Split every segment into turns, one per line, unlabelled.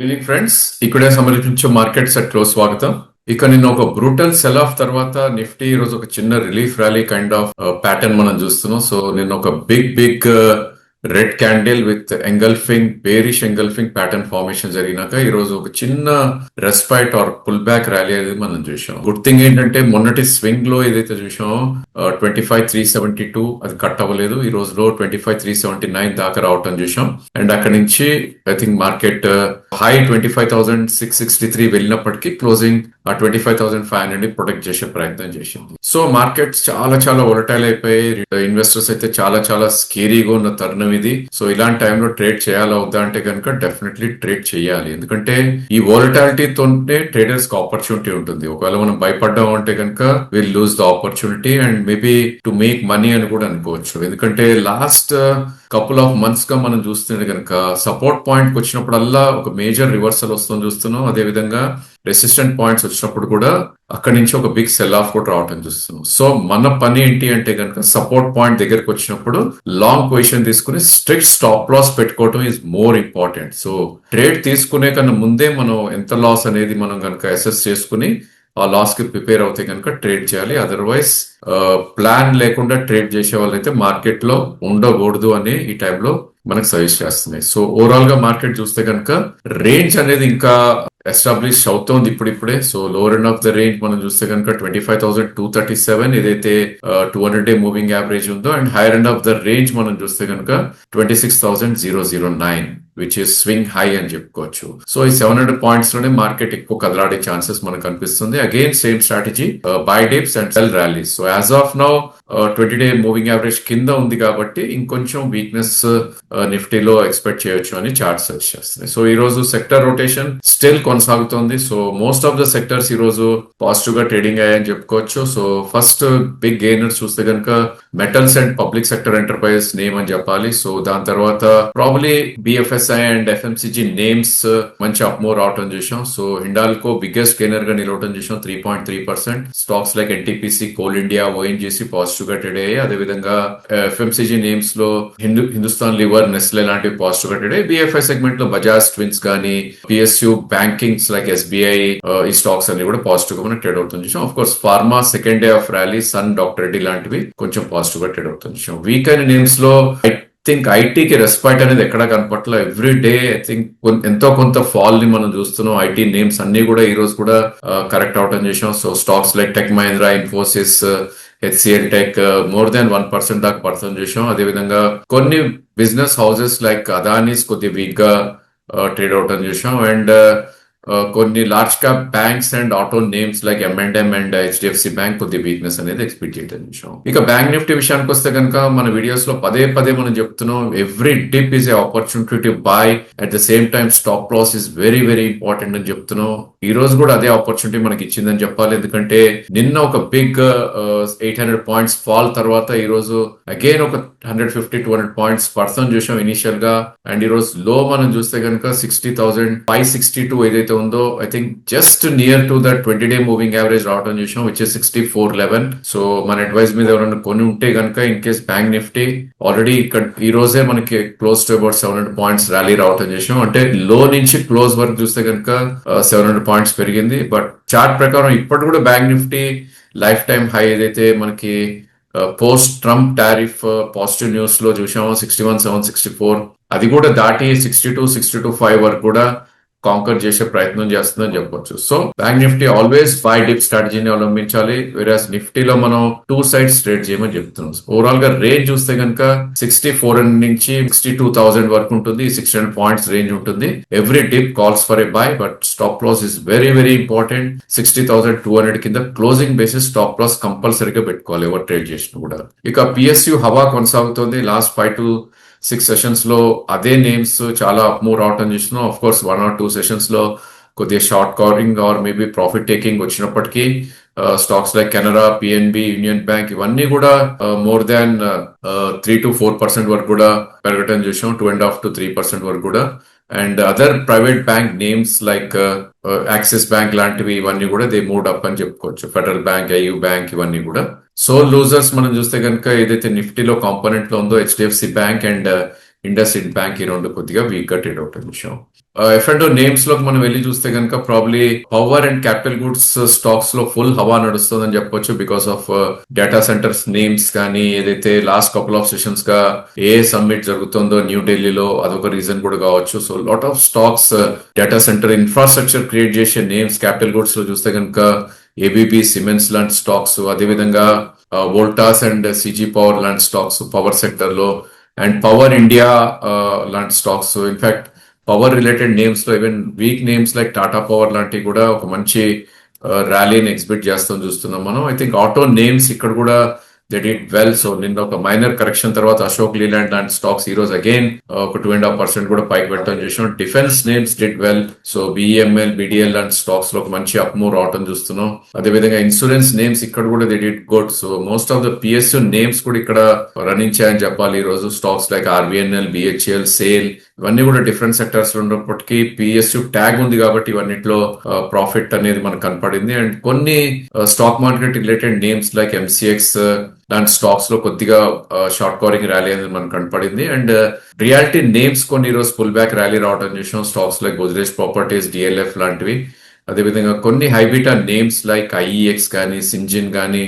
Evening friends, ఇక్కడే సమర్పించే market set లో స్వాగతం. ఇక నిన్న ఒక బ్రూటల్ సెల్ ఆఫ్ తర్వాత నిఫ్టీ ఈ రోజు ఒక చిన్న relief rally kind of pattern మనం చూస్తున్నాం. సో నిన్న ఒక big red candle with engulfing bearish engulfing pattern formation జరిగినాక ఈ రోజు ఒక చిన్న respite or pull back rally అనేది మనం చూసాం. గుడ్ థింగ్ ఏంటంటే మొన్నటి స్వింగ్ లో ఏదైతే చూసామో 25,372 అది కట్ అవ్వలేదు. ఈ రోజు లో 25,379 దాకా రావటం చూసాం. అండ్ అక్కడి నుంచి ఐ థింక్ మార్కెట్ హై 25,663 వెళ్ళినప్పటికీ క్లోజింగ్ ఆ 25,500 ప్రొటెక్ట్ చేసే ప్రయత్నం చేసింది. సో మార్కెట్స్ చాలా వొలటైల్ అయిపోయి ఇన్వెస్టర్స్ అయితే చాలా స్కేరీగా ఉన్న తరుణం ఇది. సో ఇలాంటి టైంలో ట్రేడ్ చేయాలా వద్దా అంటే కనుక డెఫినెట్లీ ట్రేడ్ చేయాలి. ఎందుకంటే ఈ వోలటాలిటీతోనే ట్రేడర్స్ కి ఆపర్చునిటీ ఉంటుంది. ఒకవేళ మనం భయపడ్డాం అంటే కనుక will lose the opportunity and maybe to make money అని కూడా అనుకోవచ్చు. ఎందుకంటే లాస్ట్ కపుల్ ఆఫ్ మంత్స్ గా మనం చూస్తుంటే కనుక సపోర్ట్ పాయింట్ వచ్చినప్పుడల్లా ఒక మేజర్ రివర్సల్ వస్తుంది చూస్తున్నాం. అదే విధంగా రెసిస్టెంట్ పాయింట్స్ వచ్చినప్పుడు కూడా అక్కడి నుంచి ఒక బిగ్ సెల్ ఆఫ్ కూడా రావటం చూస్తున్నాం. సో మన పని ఏంటి అంటే కనుక సపోర్ట్ పాయింట్ దగ్గరకు వచ్చినప్పుడు లాంగ్ పొజిషన్ తీసుకుని స్ట్రిక్ట్ స్టాప్ లాస్ పెట్టుకోవడం is more important. So trade తీసుకునే కన్నా ముందే మనం ఎంత లాస్ అనేది మనం కనుక అసెస్ చేసుకుని ఆ లాస్ కి ప్రిపేర్ అవుతే కనుక ట్రేడ్ చేయాలి. అదర్వైజ్ ప్లాన్ లేకుండా ట్రేడ్ చేసే వాళ్ళైతే మార్కెట్ లో ఉండకూడదు అని ఈ టైంలో మనకు సజెస్ట్ చేస్తున్నాయి. సో ఓవరాల్ గా మార్కెట్ చూస్తే కనుక రేంజ్ అనేది ఇంకా ఎస్టాబ్లిష్ అవుతోంది ఇప్పుడిప్పుడే. So lower end of the range మనం చూస్తే కనుక 25,237 ఏదైతే 200-day మూవింగ్ యావరేజ్ ఉందో, and higher end of the range మనం చూస్తే కనుక 26,009 విచ్ ఇస్ స్వింగ్ హై అని చెప్పుకోవచ్చు. సో ఈ 700 పాయింట్స్ లోనే మార్కెట్ ఎక్కువ కదలాడే ఛాన్సెస్ మనకు కనిపిస్తుంది. Again same strategy, buy dips and sell rallies. So as of now 20-day moving average కింద ఉంది కాబట్టి ఇంకొంచెం వీక్నెస్ నిఫ్టీలో ఎక్స్పెక్ట్ చేయొచ్చు అని చార్ట్ సజెస్ట్ చేస్తున్నాయి. సో ఈ రోజు సెక్టర్ రొటేషన్ స్టిల్ కొనసాగుతోంది. So most of the sectors ఈ రోజు పాజిటివ్ గా ట్రేడింగ్ అయ్యాయని చెప్పుకోవచ్చు. సో ఫస్ట్ బిగ్ గెయినర్స్ చూస్తే కనుక metals and public sector enterprises name అని చెప్పాలి. సో దాని తర్వాత probably BFSI and FMCG names మంచి అప్మోర్ అవటం చూసాం. సో హిండాల్కో బిగ్గెస్ట్ గెయినర్ గా నిలవటం చూసాం 3.3%. Stocks like NTPC, Coal India, ONGC positive గా ట్రేడ్ అయ్యాయి. అదేవిధంగా ఎఫ్ఎంసీజీ నేమ్స్ లో హిందుస్థాన్ లివర్, నెస్లే లాంటివి పాజిటివ్ గా ట్రేడ్ అయ్యాయి. బిఎఫ్ఐ సెగ్మెంట్ లో బజాజ్ ట్విన్స్ గానీ, పిఎస్యూ బ్యాంకింగ్స్ లైక్ ఎస్బీఐ, ఈ స్టాక్స్ అన్ని కూడా పాజిటివ్ గా ట్రేడ్ అవుతుంది చూసాం. Of course pharma second day of rally, Sun, doctor Reddy లాంటివి కొంచెం పాజిటివ్ గా ట్రేడ్ అవుతుంది చూసాం. వీక్ అయిన నేమ్స్ లో థింక్ ఐటీకి రెస్పైట్ అనేది ఎక్కడా కనపట్ల. ఎవ్రీ డే ఐ థింక్ ఎంతో కొంత ఫాల్ ని మనం చూస్తున్నాం. ఐటీ నేమ్స్ అన్ని కూడా ఈ రోజు కూడా కరెక్ట్ అవటం చేసాం. So stocks like tech Mahindra, Infosys, HCl tech more than 1% దాకా పర్సన్ చేసాం. అదేవిధంగా కొన్ని బిజినెస్ హౌసెస్ లైక్ అదానీస్ కొద్ది వీక్ గా ట్రేడ్ అవటం చూసాం. అండ్ కొన్ని large cap banks and auto names like M&M and HDFC bank కొద్ది వీక్నెస్ అనేది ఎక్స్పెక్ట్ చేయడం చూసాం. ఇక బ్యాంక్ నిఫ్టీ విషయానికి వస్తే కనుక మన వీడియోస్ లో పదే మనం చెప్తున్నాం, every dip is a opportunity to buy. At the same time stop loss is very important అని చెప్తున్నాం. ఈ రోజు కూడా అదే ఆపర్చునిటీ మనకి ఇచ్చిందని చెప్పాలి. ఎందుకంటే నిన్న ఒక బిగ్ 800 పాయింట్స్ ఫాల్ తర్వాత ఈ రోజు అగైన్ ఒక 150-200 పాయింట్స్ పర్సన్ చూసాం ఇనిషియల్ గా. అండ్ ఈ రోజు లో మనం చూస్తే కనుక 60,562 ఏదైతే ఉందో I think just near to the 20-day moving average రావడం చూసాం, విచ్ ఇస్ 6411. సో మన అడ్వైజ్ మీద ఎవరైనా కొని ఉంటే కనుక in case bank Nifty already ఇక్కడ ఈ రోజే మనకి close to about 700 points rally రావడం చేసాం. అంటే లో నుంచి క్లోజ్ వరకు చూస్తే కనుక 700 పాయింట్స్ పెరిగింది. బట్ చార్ట్ ప్రకారం ఇప్పటి కూడా bank Nifty life time high ఏదైతే మనకి post Trump tariff positive news లో చూసాము 61,764, అది కూడా దాటి 62,5 వరకు కూడా కాంకర్ చేసే ప్రయత్నం చేస్తుందని చెప్పొచ్చు. So Bank Nifty always buy dip స్ట్రాటజీని అవలంబించాలి. వేరేస్ నిఫ్టీలో మనం 2 సైడ్స్ ట్రేడ్ చేయమని చెప్తున్నాం. ఓవరాల్ గా రేంజ్ చూస్తే కనుక 6400 నుంచి 62,000 వరకు ఉంటుంది. 600 పాయింట్స్ రేంజ్ ఉంటుంది. Every dip calls for a buy, but stop loss is very important. 60,200 కింద క్లోజింగ్ బేసిస్ స్టాప్ లాస్ కంపల్సరీగా పెట్టుకోవాలి ఎవరు ట్రేడ్ చేసినా కూడా. ఇక పిఎస్యూ హవా కొనసాగుతుంది. లాస్ట్ 5 to 6 సెషన్స్ లో అదే నేమ్స్ చాలా అప్మూవ్ రావటం చూస్తున్నాం. ఆఫ్ కోర్స్ 1 or 2 సెషన్స్ లో కొద్దిగా short covering or maybe profit taking వచ్చినప్పటికీ stocks like Canara, PNB, Union Bank ఇవన్నీ కూడా మోర్ దాన్ 3-4% వరకు కూడా పెరగటం చూసాం. 2.5-3% వరకు కూడా. And other private bank names like axis bank లాంటివి ఇవన్నీ కూడా దే మూడ్ అప్ అని చెప్పుకోవచ్చు. ఫెడరల్ బ్యాంక్, ఐయూ బ్యాంక్ ఇవన్నీ కూడా. సో లూజర్స్ మనం చూస్తే కనుక ఏదైతే నిఫ్టీలో కాంపోనెంట్ లో ఉందో HDFC Bank and IndusInd Bank ఈ రెండు కొద్దిగా వీక్ గా ట్రేడ్ అవుట్ విషయం. F&O నేమ్స్ లోకి మనం వెళ్ళి చూస్తే కనుక probably power and capital goods stocks లో ఫుల్ హవా నడుస్తుందని చెప్పొచ్చు because of data centres names కానీ ఏదైతే లాస్ట్ కపుల్ ఆఫ్ సెషన్స్ గా ఏ సమ్మిట్ జరుగుతుందో న్యూ ఢిల్లీలో అదొక రీజన్ కూడా కావచ్చు. So lot of stocks data centre infrastructure create చేసే నేమ్స్ క్యాపిటల్ గుడ్స్ లో చూస్తే కనుక ఏబీబీ సిమెన్స్ లాంటి స్టాక్స్, అదేవిధంగా వోల్టాస్ అండ్ సిజీ పవర్ లాంటి స్టాక్స్ పవర్ సెక్టర్ లో, అండ్ పవర్ ఇండియా లాంటి stocks. In fact power related names లో even weak names like Tata Power లాంటివి కూడా ఒక మంచి ర్యాలీని ఎక్స్పెక్ట్ చేస్తాం చూస్తున్నాం మనం. ఐ థింక్ ఆటో నేమ్స్ ఇక్కడ కూడా దే డిడ్ వెల్. సో నిన్న ఒక మైనర్ కరెక్షన్ తర్వాత అశోక్ లీలాండ్ లాంటి స్టాక్స్ ఈ రోజు అగైన్ ఒక 2.5% కూడా పైకి పెట్టడం చూసాం. Defence names did well. So BML, BDL లాంటి స్టాక్స్ లో ఒక మంచి అప్ మూవ్ రావడం చూస్తున్నాం. అదేవిధంగా ఇన్సూరెన్స్ నేమ్స్ ఇక్కడ కూడా they did good. So most of the PSU names కూడా ఇక్కడ రన్నింగ్ చేయని చెప్పాలి ఈ రోజు. Stocks like RVNL, BHEL, SAIL ఇవన్నీ కూడా డిఫరెంట్ సెక్టర్స్ లో ఉన్నప్పటికీ పిఎస్యు ట్యాగ్ ఉంది కాబట్టి ఇవన్నిట్లో ప్రాఫిట్ అనేది మనకు కనపడింది. అండ్ కొన్ని stock market related names like MCX లాంటి స్టాక్స్ లో కొద్దిగా షార్ట్ కవరింగ్ ర్యాలీ అనేది మనకు కనపడింది. అండ్ రియాలిటీ నేమ్స్ కొన్ని ఈ రోజు పుల్ బ్యాక్ ర్యాలీ రావడం చూసాం. Stocks like Godrej properties, DLF లాంటివి. అదేవిధంగా కొన్ని హైబీటా నేమ్స్ లైక్ ఐఈఎక్స్ కానీ, సింజిన్ కానీ,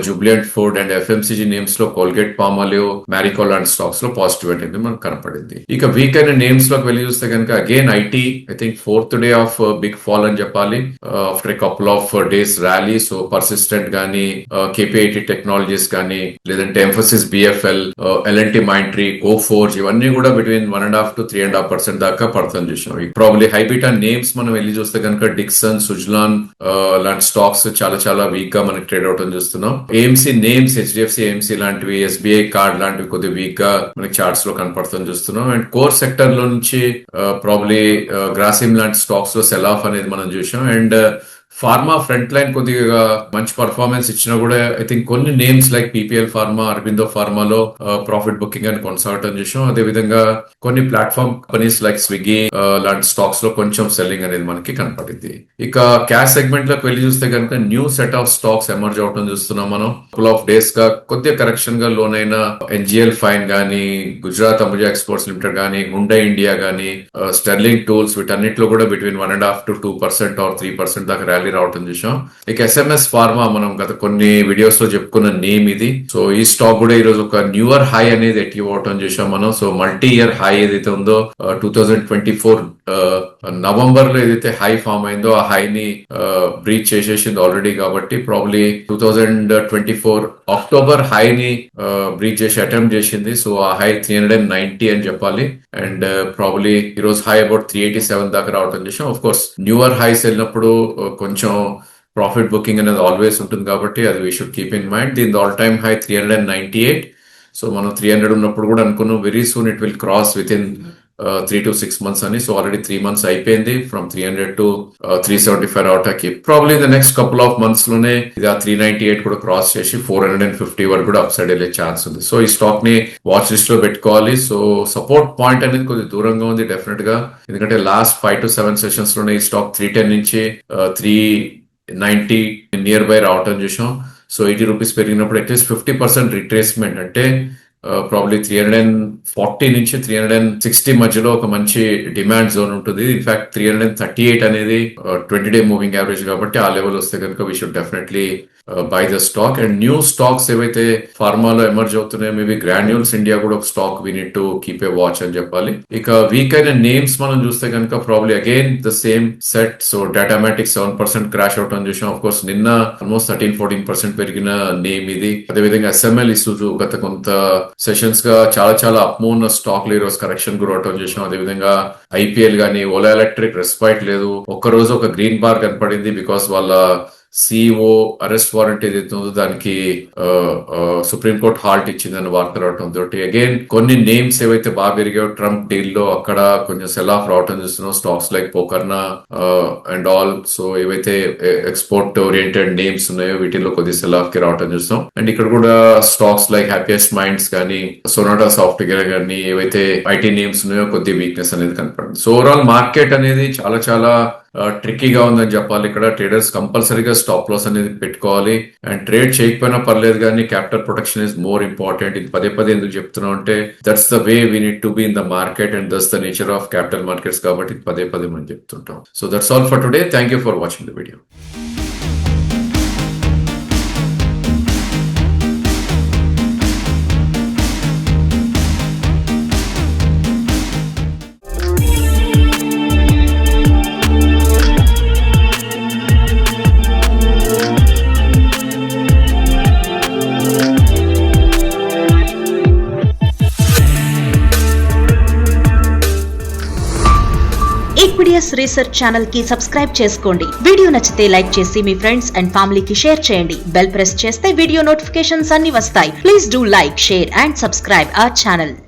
Jubilant food and FMCG names లో కోల్గేట్, పామాలివ్, మ్యారికో లాంటి స్టాక్స్ లో పాజిటివ్ అనేది మనకు కనపడింది. ఇక వీక్ అయిన నేమ్స్ లోకి వెళ్ళి చూస్తే కనుక again IT I think 4th day of big fall అని చెప్పాలి after a couple of days rally. So persistent గానీ, కేపీఐటీ టెక్నాలజీస్ కానీ, లేదంటే Mphasis, BFL, L and T Mindtree, Coforge ఇవన్నీ కూడా బిట్వీన్ 1.5 to 3.5% దాకా పడుతుంది చూసాం. ప్రాబ్లీ హైబీటా నేమ్స్ మనం వెళ్ళి చూస్తే కనుక డిక్సన్, సుజ్లాన్ లాంటి స్టాక్స్ చాలా చాలా వీక్ గా మనకి ట్రేడ్ అవటం చూస్తున్నాం. ఏఎంసీ నేమ్స్, హెచ్డిఎఫ్సి ఏఎంసీ లాంటివి, ఎస్బీఐ కార్డ్ లాంటివి కొద్దిగా వీక్ గా మనకి చార్ట్స్ లో కనపడుతుంది చూస్తున్నాం. అండ్ కోర్ సెక్టర్ లో నుంచి ప్రాబ్లీ గ్రాసిమ్ లాంటి స్టాక్స్ లో సెల్ ఆఫ్ అనేది మనం చూసాం. అండ్ ఫార్మా ఫ్రంట్ లైన్ కొద్దిగా మంచి పర్ఫార్మెన్స్ ఇచ్చినా కూడా ఐ థింక్ కొన్ని names like PPL pharma, Aurobindo ఫార్మాలో ప్రాఫిట్ బుకింగ్ అని కొనసాగటం చూసాం. అదేవిధంగా కొన్ని ప్లాట్ఫామ్ కంపెనీస్ లైక్ స్విగ్గీ లాంటి స్టాక్స్ లో కొంచెం సెల్లింగ్ అనేది మనకి కనపడింది. ఇక క్యాష్ సెగ్మెంట్ లోకి వెళ్ళి చూస్తే కనుక new set of stocks emerge అవటం చూస్తున్నాం మనం. కపుల్ ఆఫ్ డేస్ గా కొద్దిగా కరెక్షన్ గా లోన్ అయిన ఎన్జిఎల్ ఫైన్ గానీ, గుజరాత్ అంబుజా ఎక్స్పోర్ట్స్ లిమిటెడ్ గానీ, హుండై ఇండియా గానీ, స్టెర్లింగ్ టూల్స్ వీటన్నిటిలో కూడా బిట్వీన్ 1.5 to 2% or 3% దాకా ర్యాలీ రావటం చూసాం. ఇక ఎస్ఎంఎస్ ఫార్మా మనం గత కొన్ని వీడియోస్ లో చెప్పుకున్న నేమ్ ఇది. సో ఈ స్టాక్ కూడా ఈ రోజు ఒక న్యూయర్ హై అనేది అచీవ్ అవటం చూసాం మనం. సో మల్టీ ఇయర్ హై ఏదైతే ఉందో 2024 నవంబర్ లో ఏదైతే హై ఫామ్ అయిందో ఆ హైని బ్రీచ్ చేసేసింది ఆల్రెడీ. కాబట్టి ప్రాబ్లీ 2024 అక్టోబర్ హైని బ్రీచ్ చేసి అటెంప్ట్ చేసింది. సో ఆ హై 390 అని చెప్పాలి. అండ్ ప్రాబ్లీ ఈ రోజు హై అబౌట్ 387 దాకా రావటం చూసాం. ఆఫ్ కోర్స్ న్యూయర్ హైస్ వెళ్ళినప్పుడు కొంచెం ప్రాఫిట్ బుకింగ్ అనేది ఆల్వేస్ ఉంటుంది కాబట్టి అది we should keep in mind. దీని ఆల్ టైమ్ హై 398. సో మనం 300 ఉన్నప్పుడు కూడా అనుకున్నాం very soon it will cross with in 3 to 6 months అని. సో ఆల్రెడీ 3 months అయిపోయింది. ఫ్రమ్ 300 to 375 రావటానికి probably the next couple of months లోనే ఇది ఆ 398 కూడా క్రాస్ చేసి 450 వరకు కూడా అప్ సైడ్ వెళ్ళే ఛాన్స్ ఉంది. సో ఈ స్టాక్ ని వాచ్ లిస్ట్ లో పెట్టుకోవాలి. సో సపోర్ట్ పాయింట్ అనేది కొద్దిగా దూరంగా ఉంది డెఫినెట్ గా, ఎందుకంటే లాస్ట్ 5 to 7 సెషన్స్ లోనే ఈ స్టాక్ 310 నుంచి 390 నియర్ బై రావటం చూసాం. సో 80 రూపీస్ పెరిగినప్పుడు అట్లీస్ట్ 50% రిట్రేస్మెంట్ అంటే ప్రాబ్లీ 340 నుంచి 360 మధ్యలో ఒక మంచి డిమాండ్ జోన్ ఉంటుంది. ఇన్ఫాక్ట్ 338 అనేది 20-day మూవింగ్ యావరేజ్ కాబట్టి ఆ లెవెల్ వస్తే కనుక we should definitely buy the stock. And new stocks ఏవైతే ఫార్మాలో ఎమర్జ్ అవుతున్నాయో మేబీ గ్రాన్యూల్స్ ఇండియా కూడా ఒక stock we need to keep a watch అని చెప్పాలి. ఇక వీక్ అయిన నేమ్స్ మనం చూస్తే కనుక probably again the same set. So Datamatics 7% crash out అని చూసాం. ఆఫ్ కోర్స్ నిన్న ఆల్మోస్ట్ 13-14% పెరిగిన నేమ్ ఇది. అదేవిధంగా ఎస్ఎంఎల్ ఇష్యూస్ గత కొంత సెషన్స్ గా చాలా చాలా అప్మూవ్ ఉన్న స్టాక్ లో ఈ రోజు కరెక్షన్ గురవటం చేసాం. అదేవిధంగా ఐపీఎల్ గానీ, ఓలా ఎలక్ట్రిక్ రెస్పైట్ లేదు. ఒక్కరోజు ఒక గ్రీన్ బార్ కనపడింది బికాస్ వాళ్ళ సిఇఓ అరెస్ట్ వారెంట్ ఏదైతే ఉందో దానికి సుప్రీంకోర్టు హాల్ట్ ఇచ్చిందని వార్త రావటం తోటి అగైన్ కొన్ని నేమ్స్ ఏవైతే బాగా పెరిగాయో ట్రంప్ డీల్ లో అక్కడ కొంచెం సెల్ ఆఫ్ రావటం చూస్తున్నాం. Stocks like Pokarna and all. So ఏవైతే ఎక్స్పోర్ట్ ఓరియంటెడ్ నేమ్స్ ఉన్నాయో వీటిల్లో కొద్ది సెల్ ఆఫ్ కి రావటం చూస్తాం. అండ్ ఇక్కడ కూడా స్టాక్స్ లైక్ హ్యాపీయెస్ట్ మైండ్స్ కానీ, సొనాటా సాఫ్ట్వేర్ కానీ ఏవైతే ఐటీ నేమ్స్ ఉన్నాయో కొద్ది వీక్నెస్ అనేది కనపడింది. సో ఓవరాల్ మార్కెట్ అనేది చాలా చాలా ట్రిక్కీగా ఉందని చెప్పాలి. ఇక్కడ ట్రేడర్స్ కంపల్సరీగా స్టాప్ లాస్ అనేది పెట్టుకోవాలి. అండ్ ట్రేడ్ చేయకపోయినా పర్లేదు కానీ capital protection is more important. ఇది పదే పదే ఎందుకు చెప్తున్నాం అంటే that's the way we need to be in the market and that's the nature of capital markets కాబట్టి పదే పదే మనం చెప్తుంటాం. So that's all for today. Thank you for watching the video.
Equidius research channel కి subscribe చేసుకోండి. Video నచ్చితే like చేసి మీ ఫ్రెండ్స్ అండ్ ఫ్యామిలీకి షేర్ చేయండి. బెల్ ప్రెస్ చేస్తే వీడియో నోటిఫికేషన్స్ అన్ని వస్తాయి. Please do like, share and subscribe our channel.